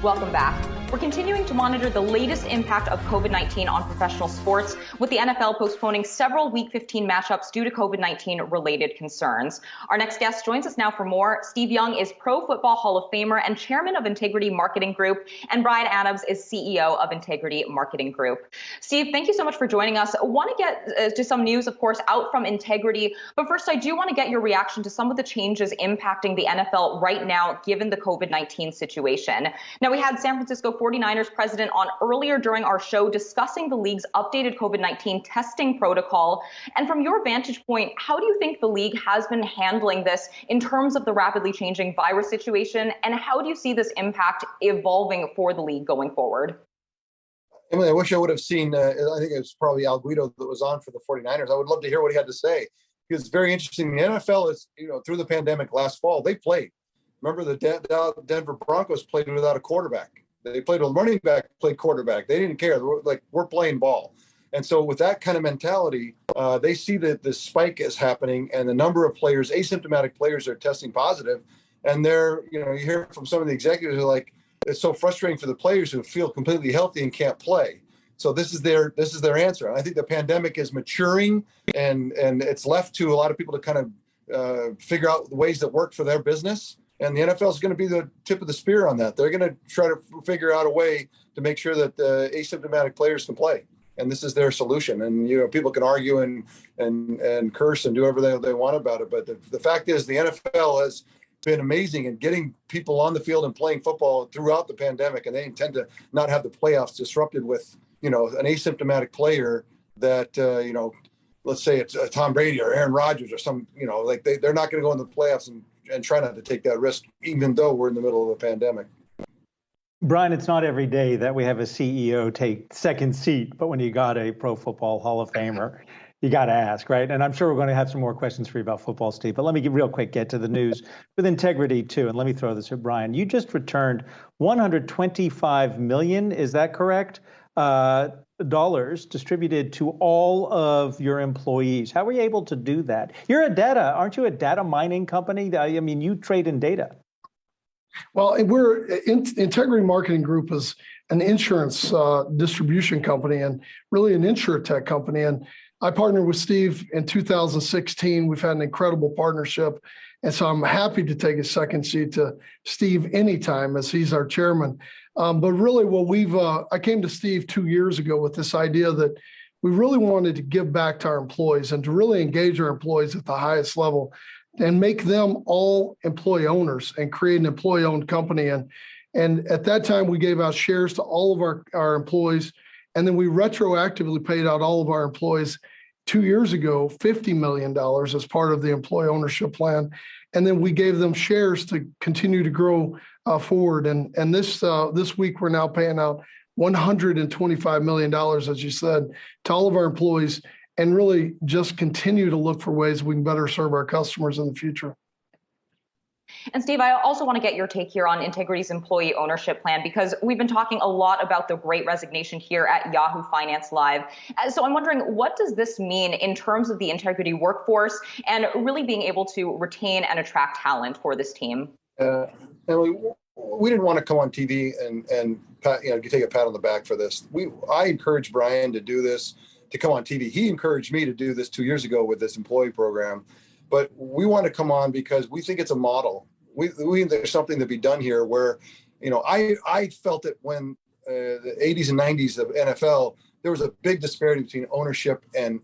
Welcome back. We're continuing to monitor the latest impact of COVID-19 on professional sports, with the NFL postponing several Week 15 matchups due to COVID-19 related concerns. Our next guest joins us now for more. Steve Young is Pro Football Hall of Famer and Chairman of Integrity Marketing Group, and Bryan Adams is CEO of Integrity Marketing Group. Steve, thank you so much for joining us. I want to get to some news, of course, out from Integrity, but first I do want to get your reaction to some of the changes impacting the NFL right now, given the COVID-19 situation. Now, we had San Francisco 49ers president on earlier during our show discussing the league's updated COVID-19 testing protocol. And from your vantage point, how do you think the league has been handling this in terms of the rapidly changing virus situation? And how do you see this impact evolving for the league going forward? Emily, I wish I would have seen, I think it was probably Al Guido that was on for the 49ers. I would love to hear what he had to say, because it's very interesting. The NFL is, through the pandemic last fall, they played. Remember, the Denver Broncos played without a quarterback. They played with running back, played quarterback. They didn't care. They were like, we're playing ball. And so with that kind of mentality, they see that the spike is happening and the number of players, asymptomatic players, are testing positive. And they're, you hear from some of the executives who are like, it's so frustrating for the players who feel completely healthy and can't play. So this is their answer. And I think the pandemic is maturing, and it's left to a lot of people to kind of figure out the ways that work for their business. And the NFL is going to be the tip of the spear on that. They're going to try to figure out a way to make sure that asymptomatic players can play. And this is their solution. And, people can argue and curse and do whatever they want about it. But the fact is, the NFL has been amazing in getting people on the field and playing football throughout the pandemic. And they intend to not have the playoffs disrupted with, an asymptomatic player that, let's say it's Tom Brady or Aaron Rodgers or some, they're not going to go in the playoffs and try not to take that risk, even though we're in the middle of a pandemic. Bryan, it's not every day that we have a CEO take second seat, but when you got a Pro Football Hall of Famer, you got to ask, right? And I'm sure we're going to have some more questions for you about football, Steve, but let me get to the news with Integrity too. And let me throw this at Bryan. You just returned $125 million, is that correct? Dollars distributed to all of your employees. How were you able to do that? Aren't you a data mining company? I mean, you trade in data. Well, Integrity Marketing Group is an insurance distribution company and really an insurtech company. And I partnered with Steve in 2016. We've had an incredible partnership. And so I'm happy to take a second seat to Steve anytime, as he's our chairman. But really I came to Steve 2 years ago with this idea that we really wanted to give back to our employees and to really engage our employees at the highest level and make them all employee owners and create an employee-owned company. And at that time, we gave out shares to all of our employees. And then we retroactively paid out all of our employees 2 years ago, $50 million as part of the employee ownership plan. And then we gave them shares to continue to grow forward. And this week, we're now paying out $125 million, as you said, to all of our employees, and really just continue to look for ways we can better serve our customers in the future. And Steve, I also want to get your take here on Integrity's employee ownership plan, because we've been talking a lot about the Great Resignation here at Yahoo Finance Live. So I'm wondering, what does this mean in terms of the Integrity workforce and really being able to retain and attract talent for this team? Emily, we didn't want to come on TV and take a pat on the back for this. I encouraged Bryan to do this, to come on TV. He encouraged me to do this 2 years ago with this employee program. But we want to come on because we think it's a model. We there's something to be done here where, I felt it when the 80s and 90s of NFL, there was a big disparity between ownership and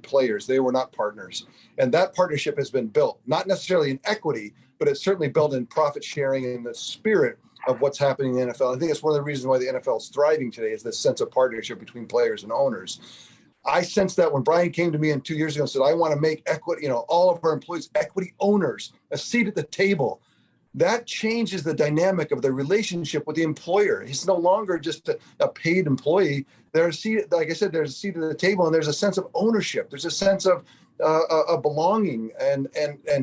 players. They were not partners. And that partnership has been built, not necessarily in equity, but it's certainly built in profit sharing and the spirit of what's happening in the NFL. I think it's one of the reasons why the NFL is thriving today, is this sense of partnership between players and owners. I sensed that when Bryan came to me 2 years ago and said, I want to make equity, all of our employees equity owners, a seat at the table. That changes the dynamic of the relationship with the employer. He's no longer just a paid employee. There's a seat, like I said, there's a seat at the table, and there's a sense of ownership. There's a sense of belonging. And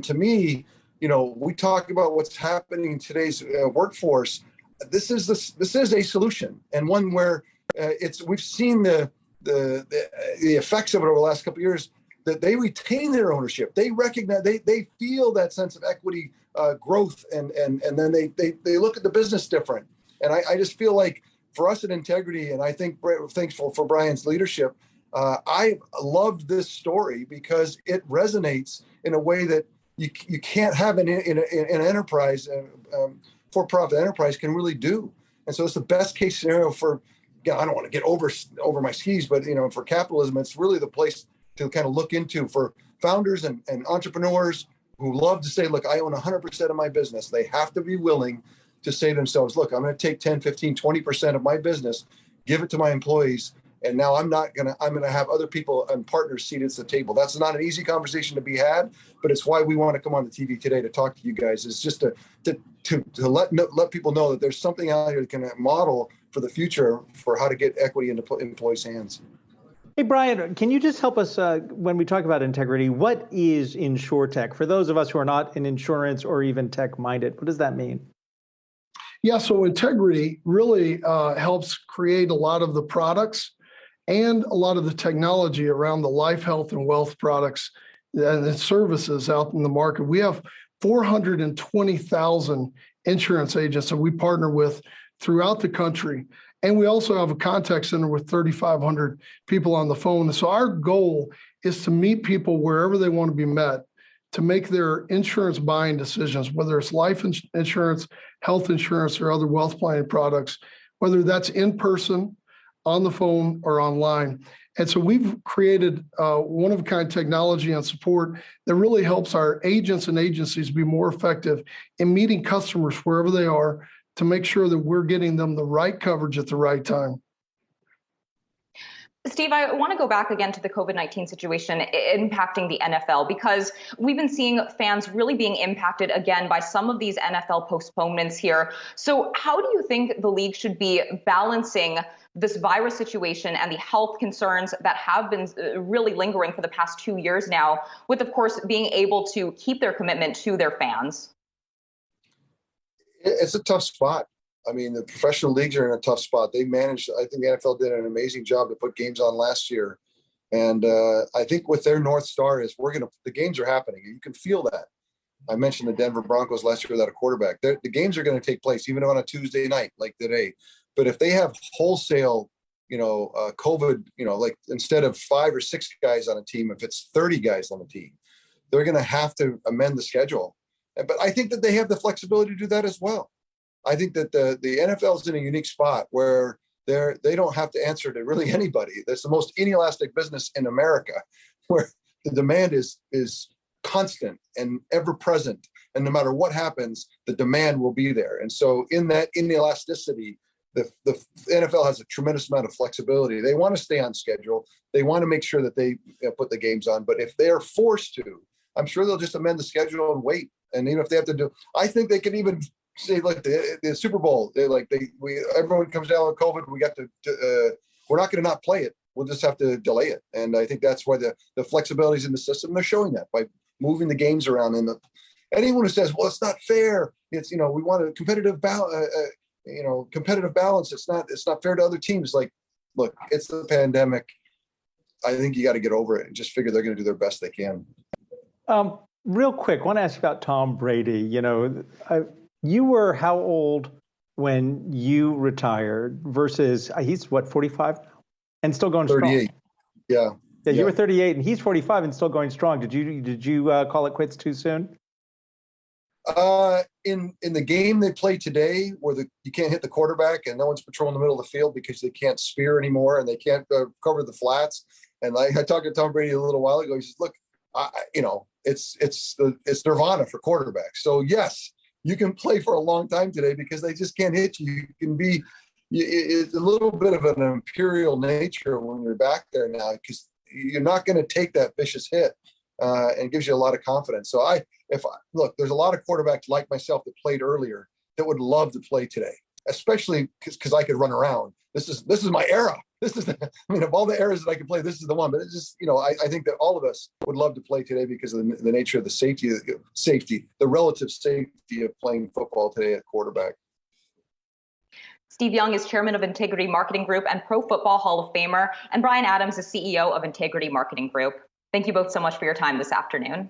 to me, we talk about what's happening in today's workforce. This is a solution, and one where we've seen the effects of it over the last couple of years, that they retain their ownership. They recognize, they feel that sense of equity growth, and then they look at the business different. And I just feel like for us at Integrity, and I think thankful for Bryan's leadership, I loved this story because it resonates in a way that you can't have in an enterprise, for-profit enterprise can really do. And so it's the best case scenario for, I don't want to get over my skis, but for capitalism, it's really the place to kind of look into for founders and entrepreneurs who love to say, look, I own 100% of my business. They have to be willing to say to themselves, look, I'm going to take 10, 15, 20% of my business, give it to my employees. And now I'm going to have other people and partners seated at the table. That's not an easy conversation to be had, but it's why we want to come on the TV today to talk to you guys. It's just to let people know that there's something out here that can model for the future for how to get equity into employees' hands. Hey, Bryan, can you just help us when we talk about integrity? What is insurtech? For those of us who are not in insurance or even tech minded, what does that mean? Yeah, so integrity really helps create a lot of the products and a lot of the technology around the life, health, and wealth products and the services out in the market. We have 420,000 insurance agents that we partner with throughout the country. And we also have a contact center with 3,500 people on the phone. And so our goal is to meet people wherever they want to be met to make their insurance buying decisions, whether it's life insurance, health insurance, or other wealth planning products, whether that's in person, on the phone, or online. And so we've created one-of-a-kind technology and support that really helps our agents and agencies be more effective in meeting customers wherever they are to make sure that we're getting them the right coverage at the right time. Steve, I want to go back again to the COVID-19 situation impacting the NFL, because we've been seeing fans really being impacted again by some of these NFL postponements here. So how do you think the league should be balancing this virus situation and the health concerns that have been really lingering for the past 2 years now, with, of course, being able to keep their commitment to their fans? It's a tough spot. I mean, the professional leagues are in a tough spot. They managed, I think the NFL did an amazing job to put games on last year. And I think with their North Star is the games are happening. You can feel that. I mentioned the Denver Broncos last year without a quarterback. The games are going to take place even on a Tuesday night like today. But if they have wholesale, COVID, like instead of 5 or 6 guys on a team, if it's 30 guys on a team, they're going to have to amend the schedule. But I think that they have the flexibility to do that as well. I think that the NFL is in a unique spot where they don't have to answer to really anybody. That's the most inelastic business in America, where the demand is constant and ever present. And no matter what happens, the demand will be there. And so in that inelasticity, the NFL has a tremendous amount of flexibility. They want to stay on schedule. They want to make sure that they put the games on. But if they are forced to, I'm sure they'll just amend the schedule and wait. And even if they have to do, I think they could even say, like the Super Bowl, everyone comes down with COVID. We're not going to not play it. We'll just have to delay it. And I think that's why the flexibility is in the system. They're showing that by moving the games around. And anyone who says, well, it's not fair. It's, we want a competitive balance. Competitive balance. It's not fair to other teams. Like, look, it's the pandemic. I think you got to get over it and just figure they're going to do their best they can. Real quick, I want to ask about Tom Brady. You were how old when you retired versus he's 45 now and still going 38. strong. Yeah. You were 38 and he's 45 and still going strong. Did you call it quits too soon? In the game they play today, where you can't hit the quarterback and no one's patrolling the middle of the field because they can't spear anymore and they can't cover the flats. And I talked to Tom Brady a little while ago. He says, "Look, it's nirvana for quarterbacks. So yes, you can play for a long time today because they just can't hit you. You can be. It's a little bit of an imperial nature when you're back there now because you're not going to take that vicious hit." And it gives you a lot of confidence. So there's a lot of quarterbacks like myself that played earlier that would love to play today, especially because I could run around. This is my era. Of all the eras that I could play, this is the one. But it's just, I think that all of us would love to play today because of the nature of the safety, the relative safety of playing football today at quarterback. Steve Young is chairman of Integrity Marketing Group and Pro Football Hall of Famer, and Bryan Adams is CEO of Integrity Marketing Group. Thank you both so much for your time this afternoon.